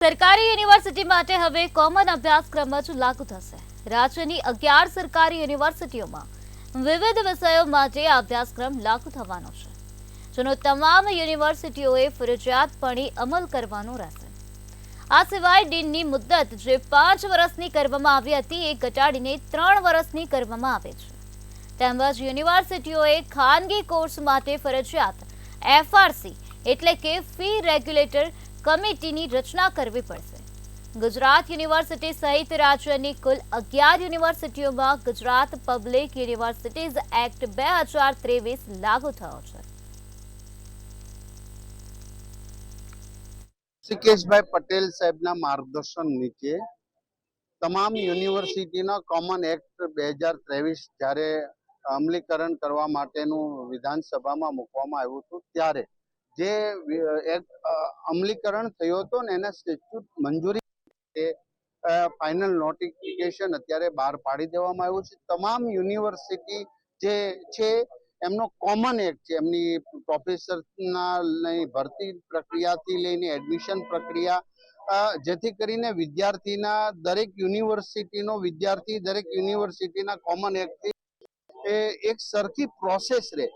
સરકારી યુનિવર્સિટી માટે હવે કોમન અભ્યાસક્રમ જ લાગુ થશે। રાજ્યની 11 સરકારી યુનિવર્સિટીઓમાં વિવિધ વિષયો માટે આ અભ્યાસક્રમ લાગુ થવાનો છે, જેનો તમામ યુનિવર્સિટીઓએ ફરજિયાતપણે અમલ કરવાનો રહેશે। આ સિવાય ડીનની મુદ્દત જે 5 વર્ષની કરવામાં આવી હતી એ ઘટાડીને 3 વર્ષની કરવામાં આવી છે। તેમજ યુનિવર્સિટીઓએ ખાનગી કોર્સ માટે ફરજિયાત એફઆરસી એટલે કે ફી રેગ્યુલેટર કમિટીની રચના કરવી પડશે। ગુજરાત યુનિવર્સિટી સહિત રાજ્યની કુલ 11 યુનિવર્સિટીઓમાં ગુજરાત પબ્લિક યુનિવર્સિટીઝ એક્ટ 2023 લાગુ થયો છે। ઋષિકેશભાઈ પટેલ સાહેબના માર્ગદર્શન નીચે તમામ યુનિવર્સિટીના કોમન એક્ટ 2023 જ્યારે અમલીકરણ કરવા માટેનું વિધાનસભામાં મૂકવામાં આવ્યું હતું, ત્યારે જે એક્ટ અમલીકરણ થયો હતો ને એના સ્ટેચ્યુટ મંજૂરી ફાઇનલ નોટિફિકેશન અત્યારે બહાર પાડી દેવામાં આવ્યું છે। તમામ યુનિવર્સિટી જે છે એમનો કોમન એક્ટ છે, એમની પ્રોફેસરના ભરતી પ્રક્રિયાથી લઈને એડમિશન પ્રક્રિયા, જેથી કરીને વિદ્યાર્થીના દરેક યુનિવર્સિટીનો વિદ્યાર્થી દરેક યુનિવર્સિટીના કોમન એક્ટથી એક સરખી પ્રોસેસ રહે